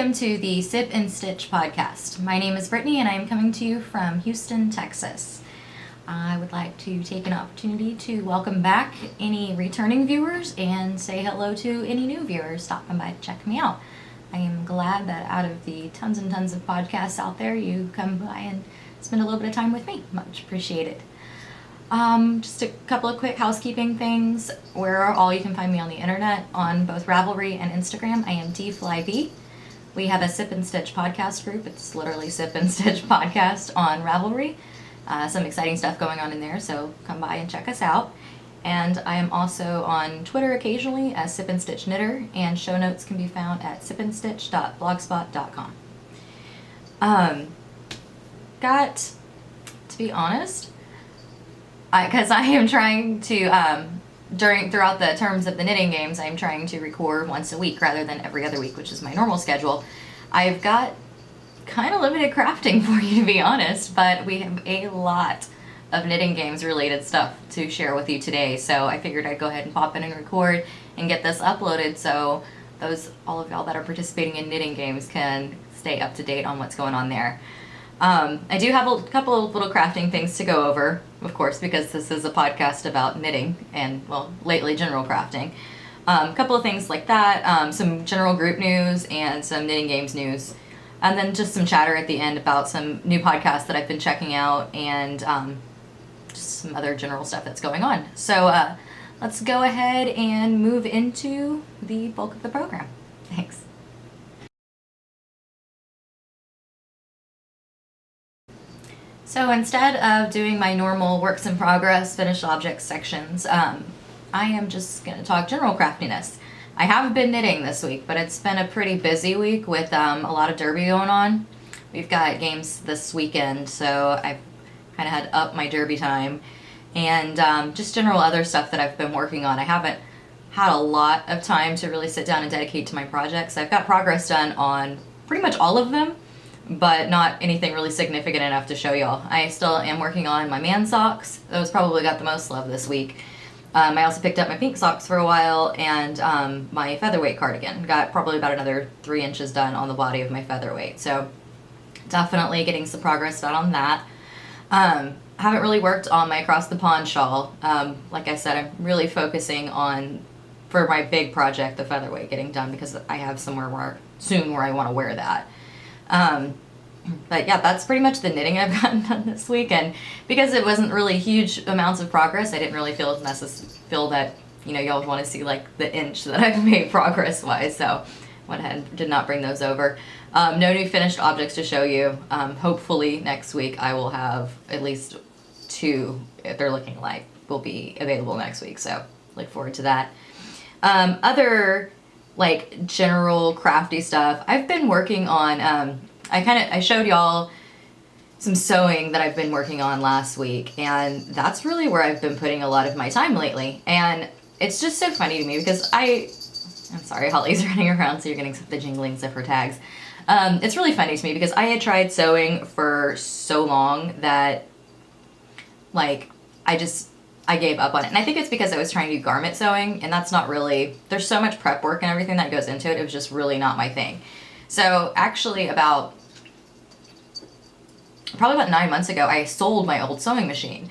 welcome to the Sip and Stitch podcast. My name is Brittany and I am coming to you from Houston, Texas. I would like to take an opportunity to welcome back any returning viewers and say hello to any new viewers stopping by to check me out. I am glad that out of the tons and tons of podcasts out there, you come by and spend a little bit of time with me. Much appreciated. Just a couple of quick housekeeping things. Where all you can find me on the internet on both Ravelry and Instagram. I am dflyb. We have a Sip and Stitch podcast group. It's literally Sip and Stitch podcast on Ravelry. Some exciting stuff going on in there, so come by and check us out. And I am also on Twitter occasionally as Sip and Stitch Knitter, and show notes can be found at sipandstitch.blogspot.com. To be honest, because I am trying to, throughout the terms of the knitting games, I'm trying to record once a week rather than every other week, which is my normal schedule. I've got kind of limited crafting for you, to be honest, but we have a lot of knitting games related stuff to share with you today, so I figured I'd go ahead and pop in and record and get this uploaded so all of y'all that are participating in knitting games can stay up to date on what's going on there. I do have a couple of little crafting things to go over, of course, because this is a podcast about knitting and, well, lately general crafting. A couple of things like that, some general group news and some knitting games news, and then just some chatter at the end about some new podcasts that I've been checking out and just some other general stuff that's going on. So let's go ahead and move into the bulk of the program. Thanks. So instead of doing my normal works in progress, finished objects sections, I am just going to talk general craftiness. I have been knitting this week, but it's been a pretty busy week with a lot of derby going on. We've got games this weekend, so I've kind of had to up my derby time. And just general other stuff that I've been working on. I haven't had a lot of time to really sit down and dedicate to my projects. I've got progress done on pretty much all of them, but not anything really significant enough to show y'all. I still am working on my man socks. Those probably got the most love this week. I also picked up my pink socks for a while, and my featherweight cardigan. Got probably about another 3 inches done on the body of my featherweight. So definitely getting some progress done on that. Haven't really worked on my across the pond shawl. Like I said, I'm really focusing on, for my big project, the featherweight getting done, because I have somewhere soon where I want to wear that. But yeah, that's pretty much the knitting I've gotten done this week, and because it wasn't really huge amounts of progress, I didn't really feel that, you know, y'all would want to see like the inch that I've made progress wise, so went ahead and did not bring those over. No new finished objects to show you. Hopefully next week I will have at least 2, if they're looking like, will be available next week, so look forward to that. Other like general crafty stuff, I've been working on, I showed y'all some sewing that I've been working on last week, and that's really where I've been putting a lot of my time lately. And it's just so funny to me because I'm sorry, Holly's running around, so you're getting the jinglings of her tags. It's really funny to me because I had tried sewing for so long that, like, I gave up on it. And I think it's because I was trying to do garment sewing, and that's not really, there's so much prep work and everything that goes into it. It was just really not my thing. So actually probably about 9 months ago, I sold my old sewing machine.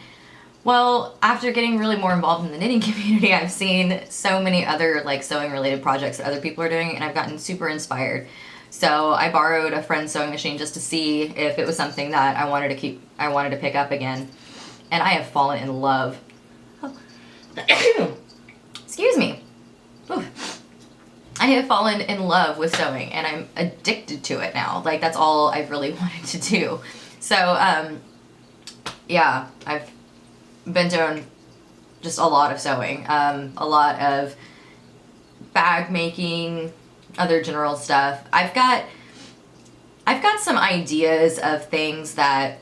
Well, after getting really more involved in the knitting community, I've seen so many other like sewing related projects that other people are doing, and I've gotten super inspired. So I borrowed a friend's sewing machine just to see if it was something that I wanted to pick up again. And I have fallen in love. Excuse me. Ooh. I have fallen in love with sewing, and I'm addicted to it now. Like, that's all I've really wanted to do. So, yeah, I've been doing just a lot of sewing, a lot of bag making, other general stuff. I've got some ideas of things that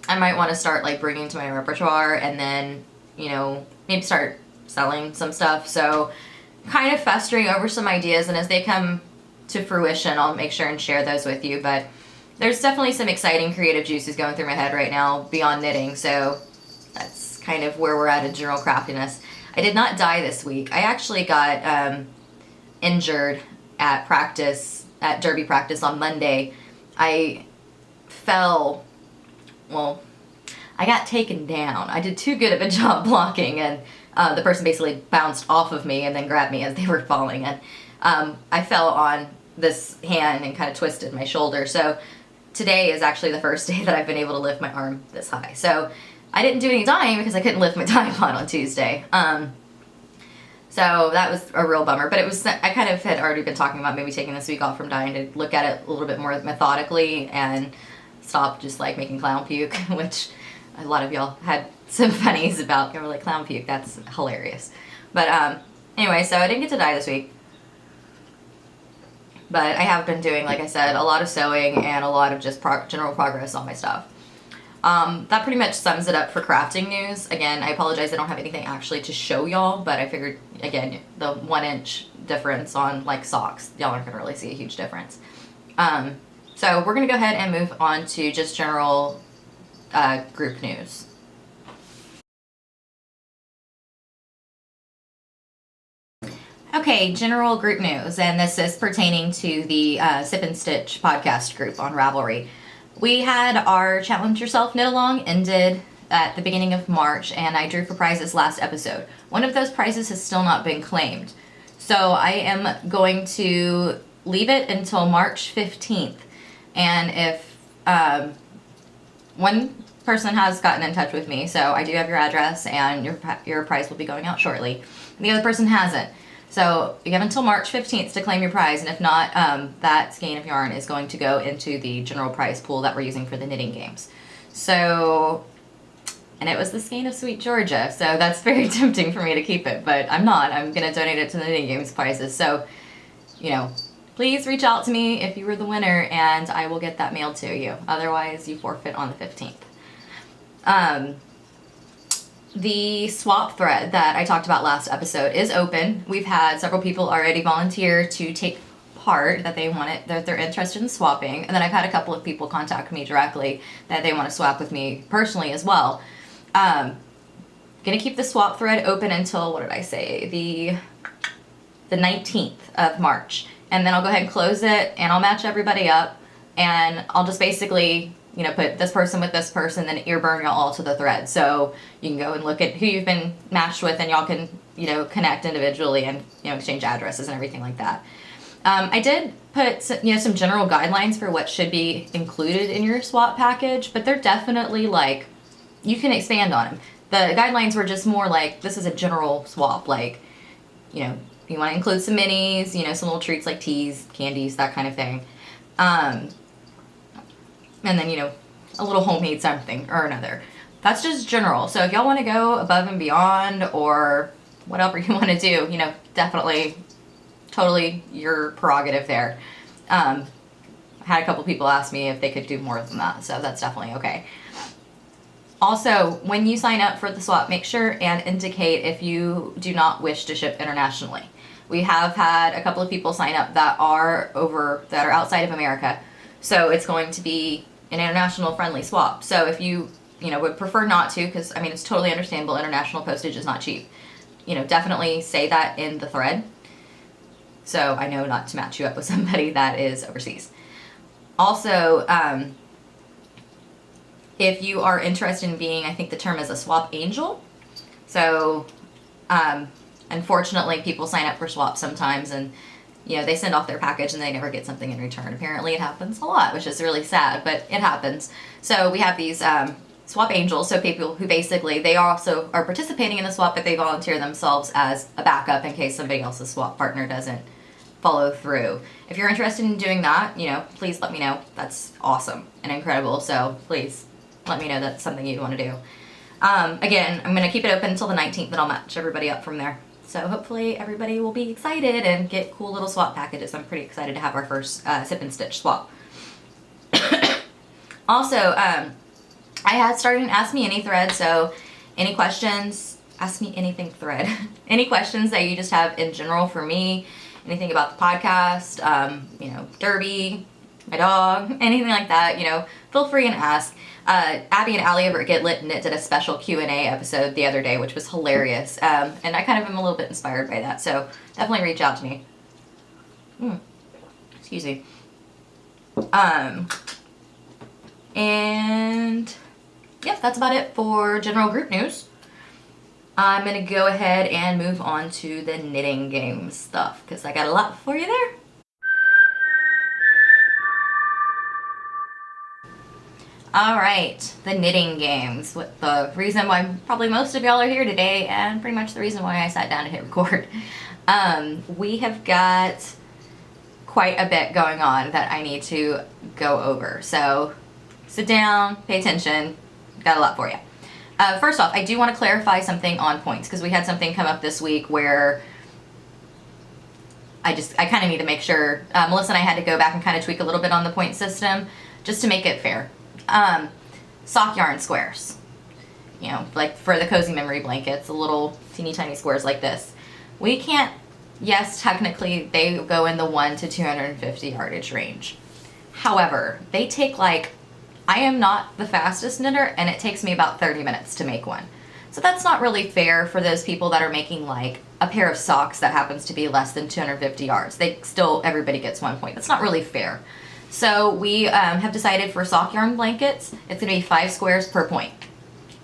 I might want to start like bringing to my repertoire, and then, you know, maybe start selling some stuff. So kind of festering over some ideas, and as they come to fruition, I'll make sure and share those with you. But there's definitely some exciting creative juices going through my head right now beyond knitting, so that's kind of where we're at in general craftiness. I did not die this week. I actually got injured at practice at derby practice on Monday, I fell, well, I got taken down. I did too good of a job blocking, and the person basically bounced off of me and then grabbed me as they were falling, and I fell on this hand and kind of twisted my shoulder. So today is actually the first day that I've been able to lift my arm this high. So I didn't do any dying because I couldn't lift my tripod on Tuesday. So that was a real bummer, but I kind of had already been talking about maybe taking this week off from dying to look at it a little bit more methodically and stop just like making clown puke, which a lot of y'all had some funnies about. You were like, clown puke, that's hilarious. But anyway, so I didn't get to die this week. But I have been doing, like I said, a lot of sewing and a lot of just general progress on my stuff. That pretty much sums it up for crafting news. Again, I apologize I don't have anything actually to show y'all, but I figured, again, the 1-inch difference on like socks, y'all aren't gonna really see a huge difference. So we're gonna go ahead and move on to just general group news. Okay, general group news, and this is pertaining to the Sip and Stitch podcast group on Ravelry. We had our Challenge Yourself Knit Along ended at the beginning of March, and I drew for prizes last episode. One of those prizes has still not been claimed. So I am going to leave it until March 15th. And if one person has gotten in touch with me, so I do have your address, and your prize will be going out shortly. The other person hasn't. So you have until March 15th to claim your prize, and if not, that skein of yarn is going to go into the general prize pool that we're using for the knitting games. So, and it was the skein of Sweet Georgia, so that's very tempting for me to keep it, but I'm not. I'm going to donate it to the knitting games prizes. So, you know, please reach out to me if you were the winner, and I will get that mailed to you. Otherwise, you forfeit on the 15th. The swap thread that I talked about last episode is open. We've had several people already volunteer to take part, that they're interested in swapping, and then I've had a couple of people contact me directly that they want to swap with me personally as well. Gonna keep the swap thread open until, what did I say, the 19th of March, and then I'll go ahead and close it, and I'll match everybody up, and I'll just basically, you know, put this person with this person, then ear burn y'all all to the thread. So you can go and look at who you've been matched with, and y'all can, you know, connect individually and, you know, exchange addresses and everything like that. I did put, you know, some general guidelines for what should be included in your swap package, but they're definitely like, you can expand on them. The guidelines were just more like, this is a general swap, like, you know, you want to include some minis, you know, some little treats like teas, candies, that kind of thing. And then, you know, a little homemade something or another. That's just general. So if y'all want to go above and beyond or whatever you want to do, you know, definitely, totally your prerogative there. I had a couple people ask me if they could do more than that, so that's definitely okay. Also, when you sign up for the swap, make sure and indicate if you do not wish to ship internationally. We have had a couple of people sign up that are outside of America. So it's going to be an international friendly swap. So if you know, would prefer not to, because I mean, it's totally understandable, international postage is not cheap. You know, definitely say that in the thread. So I know not to match you up with somebody that is overseas. Also, if you are interested in being, I think the term is a swap angel. So, unfortunately, people sign up for swaps sometimes, and you know, they send off their package and they never get something in return. Apparently it happens a lot, which is really sad, but it happens. So we have these swap angels, so people who basically, they also are participating in the swap, but they volunteer themselves as a backup in case somebody else's swap partner doesn't follow through. If you're interested in doing that, you know, please let me know. That's awesome and incredible, so please let me know that's something you'd want to do. Again, I'm going to keep it open until the 19th, and I'll match everybody up from there. So hopefully everybody will be excited and get cool little swap packages. I'm pretty excited to have our first Sip and Stitch swap. Also, I had started an Ask Me Any thread, so any questions, Ask Me Anything thread. Any questions that you just have in general for me, anything about the podcast, you know, Derby, my dog, anything like that, you know, feel free and ask. Abby and Allie over at Get Lit Knit did a special Q&A episode the other day, which was hilarious. And I kind of am a little bit inspired by that, so definitely reach out to me. Excuse me. And yeah, that's about it for general group news. I'm gonna go ahead and move on to the knitting game stuff because I got a lot for you there. Alright, the knitting games. What the reason why probably most of y'all are here today, and pretty much the reason why I sat down to hit record. We have got quite a bit going on that I need to go over. So sit down, pay attention, got a lot for you. First off, I do want to clarify something on points because we had something come up this week where I kind of need to make sure. Melissa and I had to go back and kind of tweak a little bit on the point system just to make it fair. Sock yarn squares, you know, like for the cozy memory blankets, the little teeny tiny squares like this. We can't, yes, technically they go in the 1 to 250 yardage range. However, they take like, I am not the fastest knitter and it takes me about 30 minutes to make one. So that's not really fair for those people that are making like a pair of socks that happens to be less than 250 yards. Everybody gets 1 point. That's not really fair. So we have decided for sock yarn blankets, it's gonna be 5 squares per point.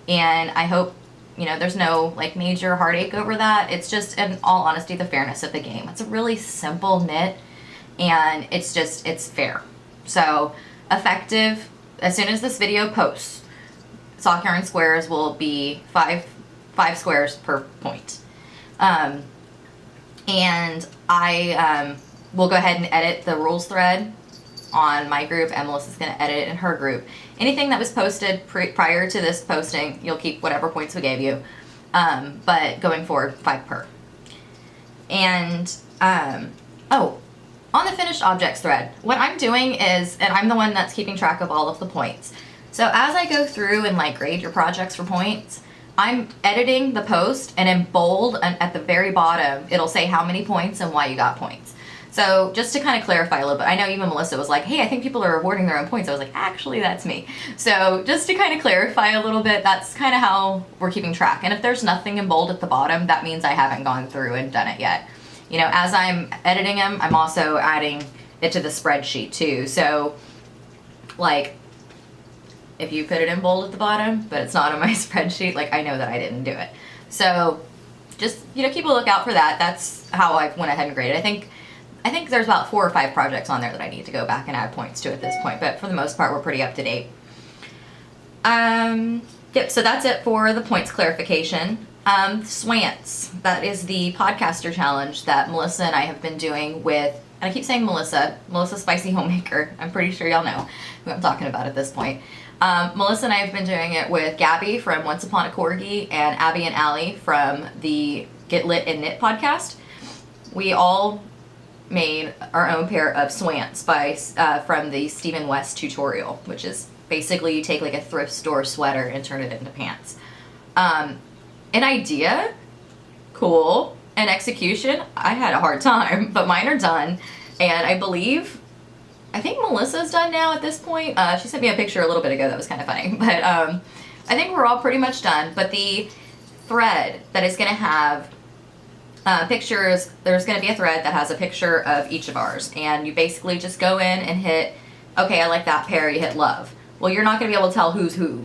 And I hope, you know, there's no like major heartache over that. It's just, in all honesty, the fairness of the game. It's a really simple knit and it's fair. So effective, as soon as this video posts, sock yarn squares will be 5 squares per point. And I will go ahead and edit the rules thread on my group, and Melissa's going to edit it in her group. Anything that was posted prior to this posting, you'll keep whatever points we gave you, but going forward, 5 per. And, oh, on the finished objects thread, what I'm doing is, and I'm the one that's keeping track of all of the points. So as I go through and like grade your projects for points, I'm editing the post, and in bold and at the very bottom, it'll say how many points and why you got points. So just to kind of clarify a little bit, I know even Melissa was like, hey, I think people are awarding their own points. I was like, actually, that's me. So just to kind of clarify a little bit, that's kind of how we're keeping track. And if there's nothing in bold at the bottom, that means I haven't gone through and done it yet. You know, as I'm editing them, I'm also adding it to the spreadsheet too. So like, if you put it in bold at the bottom, but it's not on my spreadsheet, like I know that I didn't do it. So just, you know, keep a lookout for that. That's how I went ahead and graded. I think there's about 4 or 5 projects on there that I need to go back and add points to at this point, but for the most part, we're pretty up to date. Yep, so that's it for the points clarification. Swants, that is the podcaster challenge that Melissa and I have been doing with, and I keep saying Melissa Spicy Homemaker. I'm pretty sure y'all know who I'm talking about at this point. Melissa and I have been doing it with Gabby from Once Upon a Corgi and Abby and Allie from the Get Lit and Knit podcast. We all made our own pair of swants from the Stephen West tutorial, which is basically you take like a thrift store sweater and turn it into pants. An idea, cool. An execution, I had a hard time, but mine are done. And I think Melissa's done now at this point. She sent me a picture a little bit ago that was kind of funny. But I think we're all pretty much done. But the thread that is going to have pictures, there's going to be a thread that has a picture of each of ours, and you basically just go in and hit, okay, I like that pair, you hit love. Well, you're not going to be able to tell who's who,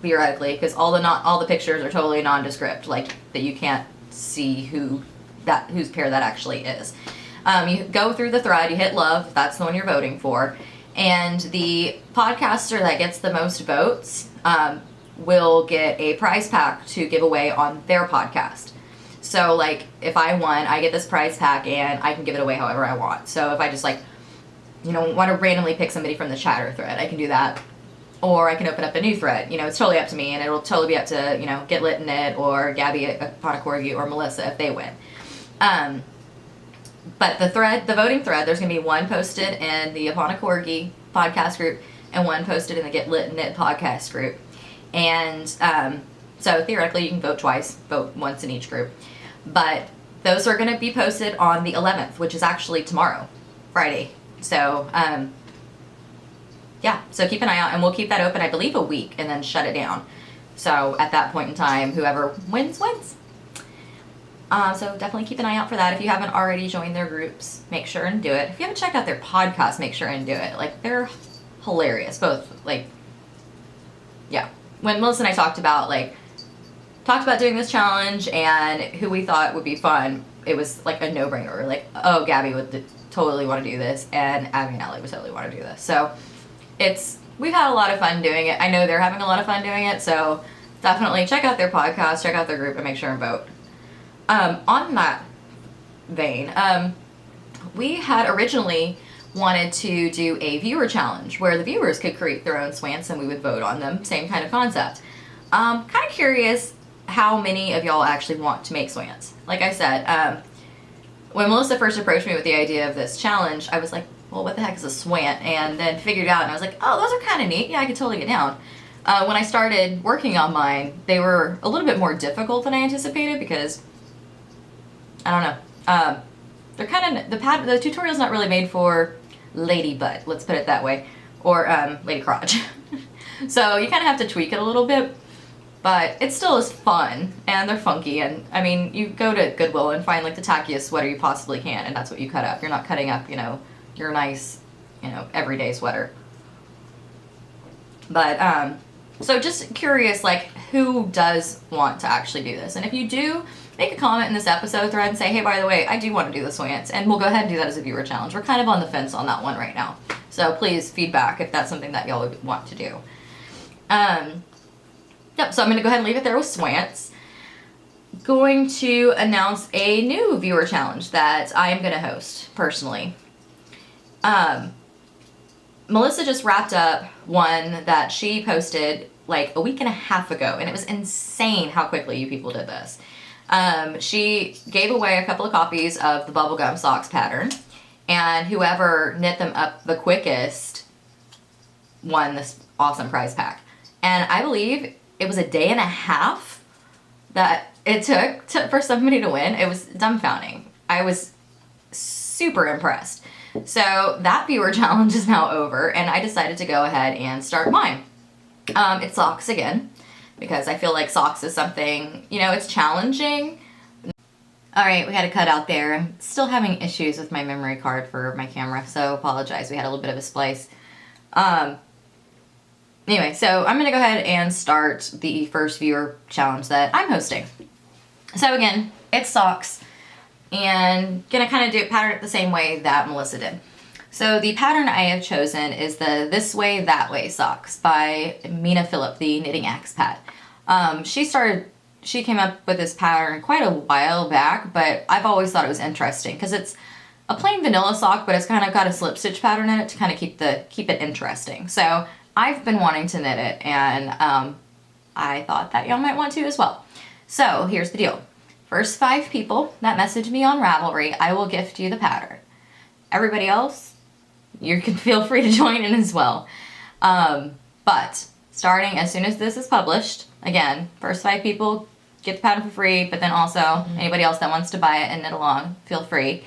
theoretically, because all the pictures are totally nondescript, like that you can't see whose pair that actually is. You go through the thread, you hit love, that's the one you're voting for, and the podcaster that gets the most votes will get a prize pack to give away on their podcast. So like if I won, I get this prize pack and I can give it away however I want. So if I just like, you know, want to randomly pick somebody from the chatter thread, I can do that. Or I can open up a new thread. You know, it's totally up to me, and it'll totally be up to, you know, Get Lit and Knit or Gabby Upon a Corgi or Melissa if they win. But the voting thread, there's going to be one posted in the Upon a Corgi podcast group and one posted in the Get Lit and Knit podcast group. And so theoretically you can vote twice, vote once in each group. But those are going to be posted on the 11th, which is actually tomorrow, Friday. So, yeah, so keep an eye out, and we'll keep that open, I believe, a week, and then shut it down. So at that point in time, whoever wins, wins. So definitely keep an eye out for that. If you haven't already joined their groups, make sure and do it. If you haven't checked out their podcast, make sure and do it. Like, they're hilarious. Both, like, yeah. When Melissa and I talked about doing this challenge and who we thought would be fun, it was like a no-brainer. We're like, oh, Gabby would totally want to do this, and Abby and Allie would totally want to do this. So we've had a lot of fun doing it. I know they're having a lot of fun doing it, so definitely check out their podcast, check out their group, and make sure and vote. On that vein, we had originally wanted to do a viewer challenge where the viewers could create their own swants and we would vote on them. Same kind of concept. Kind of curious how many of y'all actually want to make swants. Like I said, when Melissa first approached me with the idea of this challenge, I was like, well, what the heck is a swant? And then figured it out, and I was like, oh, those are kind of neat. Yeah, I could totally get down. When I started working on mine, they were a little bit more difficult than I anticipated because, I don't know, they're kind of, the tutorial's not really made for lady butt, let's put it that way, or lady crotch. So you kind of have to tweak it a little bit, but it still is fun, and they're funky, and I mean, you go to Goodwill and find like the tackiest sweater you possibly can, and that's what you cut up. You're not cutting up, your nice, everyday sweater. But, so just curious, like, who does want to actually do this? And if you do, make a comment in this episode thread and say, hey, by the way, I do want to do the swants, and we'll go ahead and do that as a viewer challenge. We're kind of on the fence on that one right now. So please feedback if that's something that y'all would want to do. Yep, so I'm going to go ahead and leave it there with swants. Going to announce a new viewer challenge that I am going to host, personally. Melissa just wrapped up one that she posted like a week and a half ago, and it was insane how quickly you people did this. She gave away a couple of copies of the bubblegum socks pattern, and whoever knit them up the quickest won this awesome prize pack. And I believe it was a day and a half that it took for somebody to win. It was dumbfounding. I was super impressed. So that viewer challenge is now over, and I decided to go ahead and start mine. It's socks again, because I feel like socks is something, it's challenging. Alright, we had a cut out there. I'm still having issues with my memory card for my camera, so apologize. We had a little bit of a splice. Anyway, so I'm going to go ahead and start the first viewer challenge that I'm hosting. So again, it's socks, and going to kind of do pattern it the same way that Melissa did. So the pattern I have chosen is the This Way, That Way socks by Mina Phillip, the Knitting Expat. She came up with this pattern quite a while back, but I've always thought it was interesting because it's a plain vanilla sock, but it's kind of got a slip stitch pattern in it to kind of keep it interesting. So I've been wanting to knit it, and I thought that y'all might want to as well. So here's the deal. First 5 people that message me on Ravelry, I will gift you the pattern. Everybody else, you can feel free to join in as well. But starting as soon as this is published, again, first 5 people get the pattern for free, but then also anybody else that wants to buy it and knit along, feel free.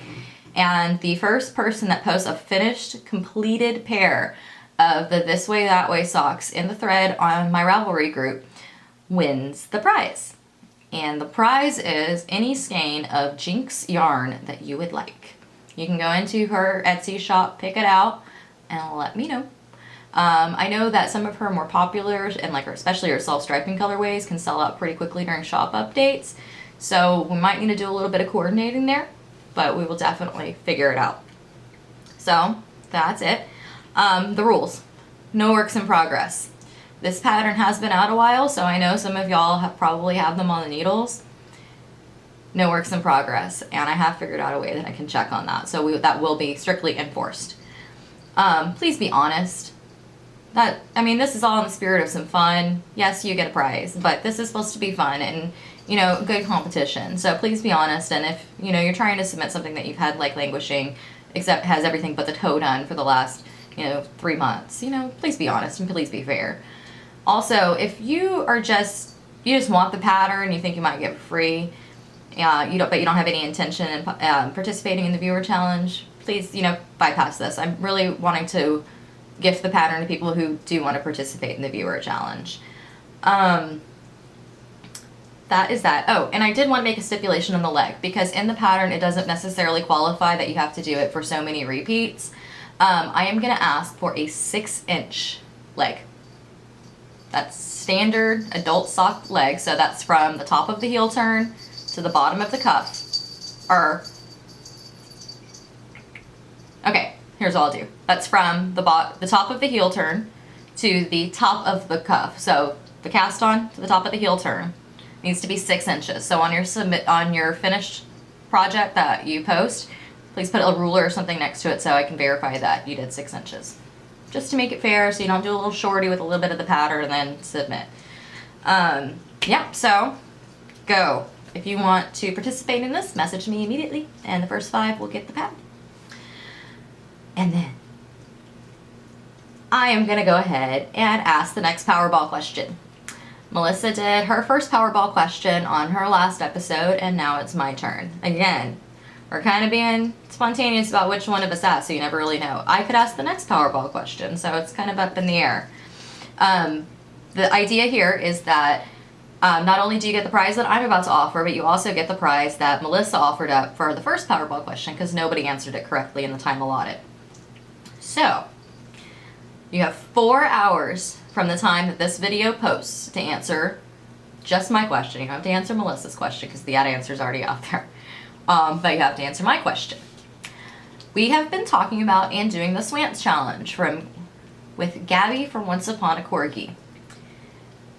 And the first person that posts a finished, completed pair of the This Way, That Way socks in the thread on my Ravelry group wins the prize. And the prize is any skein of Jinx yarn that you would like. You can go into her Etsy shop, pick it out, and let me know. I know that some of her more popular and especially her self-striping colorways can sell out pretty quickly during shop updates. So we might need to do a little bit of coordinating there, but we will definitely figure it out. So that's it. The rules. No works in progress. This pattern has been out a while, so I know some of y'all probably have them on the needles. No works in progress, and I have figured out a way that I can check on that, so that will be strictly enforced. Please be honest. This is all in the spirit of some fun. Yes, you get a prize, but this is supposed to be fun and, good competition. So please be honest, and if, you're trying to submit something that you've had languishing, except has everything but the toe done for the last, 3 months, please be honest and please be fair. Also, if you just want the pattern, you think you might get it free, but you don't have any intention in participating in the viewer challenge, please, bypass this. I'm really wanting to gift the pattern to people who do want to participate in the viewer challenge. that is that. Oh, and I did want to make a stipulation on the leg, because in the pattern it doesn't necessarily qualify that you have to do it for so many repeats. I am going to ask for a 6-inch leg. That's standard adult sock leg, so that's from the top of the heel turn to the bottom of the cuff. Okay, here's what I'll do. That's from the top of the heel turn to the top of the cuff. So the cast on to the top of the heel turn needs to be 6 inches. So on your finished project that you post, please put a ruler or something next to it so I can verify that you did 6 inches. Just to make it fair, so you don't do a little shorty with a little bit of the pattern and then submit. Yeah, so go. If you want to participate in this, message me immediately, and the first 5 will get the pattern. And then I am going to go ahead and ask the next Powerball question. Melissa did her first Powerball question on her last episode, and now it's my turn. Again, we're kind of being spontaneous about which one of us asks, so you never really know. I could ask the next Powerball question, so it's kind of up in the air. The idea here is that not only do you get the prize that I'm about to offer, but you also get the prize that Melissa offered up for the first Powerball question, because nobody answered it correctly in the time allotted. So, you have 4 hours from the time that this video posts to answer just my question. You don't have to answer Melissa's question because the answer is already out there. But you have to answer my question. We have been talking about and doing the Swants Challenge with Gabby from Once Upon a Corgi.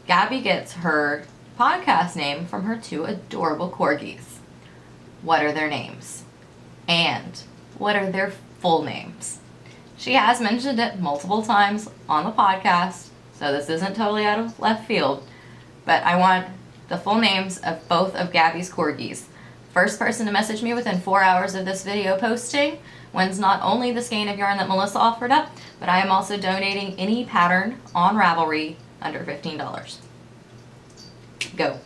Gabby gets her podcast name from her 2 adorable corgis. What are their names? And what are their full names? She has mentioned it multiple times on the podcast, so this isn't totally out of left field, but I want the full names of both of Gabby's corgis. First person to message me within 4 hours of this video posting wins not only the skein of yarn that Melissa offered up, but I am also donating any pattern on Ravelry under $15. Go.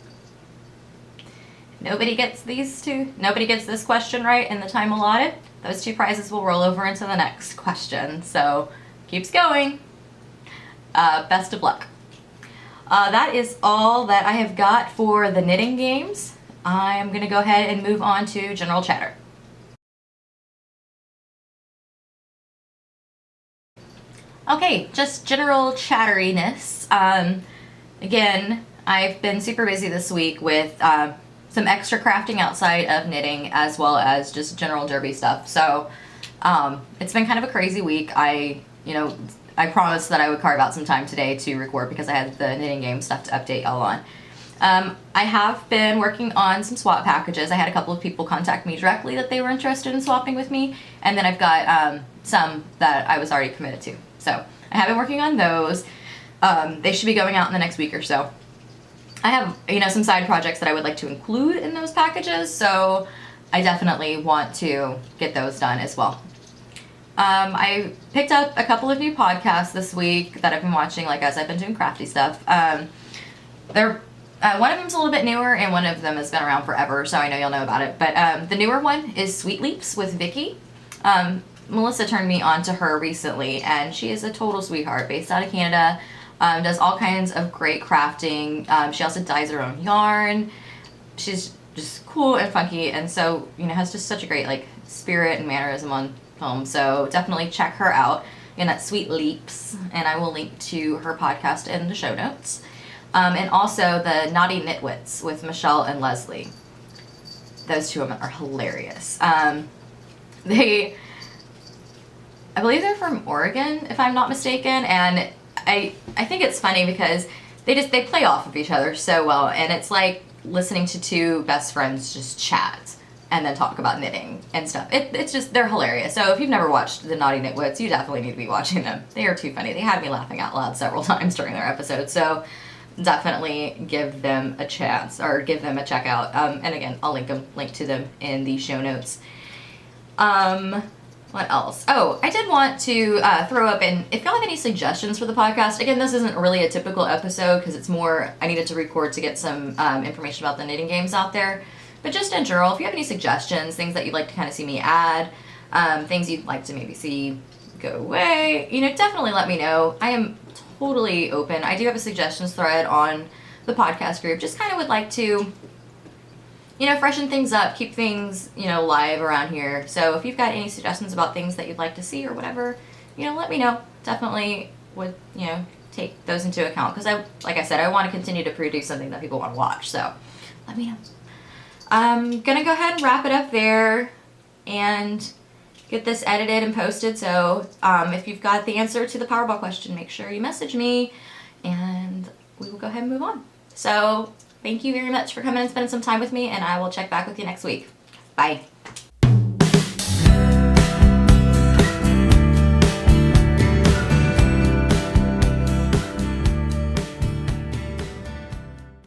Nobody gets this question right in the time allotted. Those 2 prizes will roll over into the next question. So, keeps going. Best of luck. That is all that I have got for the knitting games. I'm going to go ahead and move on to general chatter. Okay, just general chatteriness. Again, I've been super busy this week with some extra crafting outside of knitting, as well as just general derby stuff. So it's been kind of a crazy week. I promised that I would carve out some time today to record because I had the knitting game stuff to update y'all on. I have been working on some swap packages. I had a couple of people contact me directly that they were interested in swapping with me, and then I've got some that I was already committed to. So I have been working on those. They should be going out in the next week or so. I have, some side projects that I would like to include in those packages, so I definitely want to get those done as well. I picked up a couple of new podcasts this week that I've been watching, like as I've been doing crafty stuff. One of them's a little bit newer, and one of them has been around forever, so I know you'll know about it. But the newer one is Sweet Leaps with Vicky. Melissa turned me on to her recently, and she is a total sweetheart, based out of Canada. Does all kinds of great crafting. She also dyes her own yarn. She's just cool and funky, and so has just such a great spirit and mannerism on film. So definitely check her out. And that's Sweet Leaps, and I will link to her podcast in the show notes. And also the Naughty Knitwits with Michelle and Leslie. Those 2 women are hilarious. I believe they're from Oregon, if I'm not mistaken, and I think it's funny because they play off of each other so well, and it's like listening to 2 best friends just chat and then talk about knitting and stuff. It's just, they're hilarious. So if you've never watched the Naughty Knitwits, you definitely need to be watching them. They are too funny. They had me laughing out loud several times during their episodes, so definitely give them a chance, or give them a check out. And again, I'll link to them in the show notes. What else? Oh, I did want to throw up, and if y'all have any suggestions for the podcast, again, this isn't really a typical episode because it's more, I needed to record to get some information about the knitting games out there. But just in general, if you have any suggestions, things that you'd like to kind of see me add, things you'd like to maybe see go away, definitely let me know. I am totally open. I do have a suggestions thread on the podcast group. Just kind of would like to, freshen things up, keep things, live around here. So if you've got any suggestions about things that you'd like to see or whatever, let me know. Definitely would, take those into account, because like I said, I want to continue to produce something that people want to watch. So let me know. I'm gonna go ahead and wrap it up there and get this edited and posted. So if you've got the answer to the Powerball question, make sure you message me and we will go ahead and move on. So thank you very much for coming and spending some time with me, and I will check back with you next week. Bye.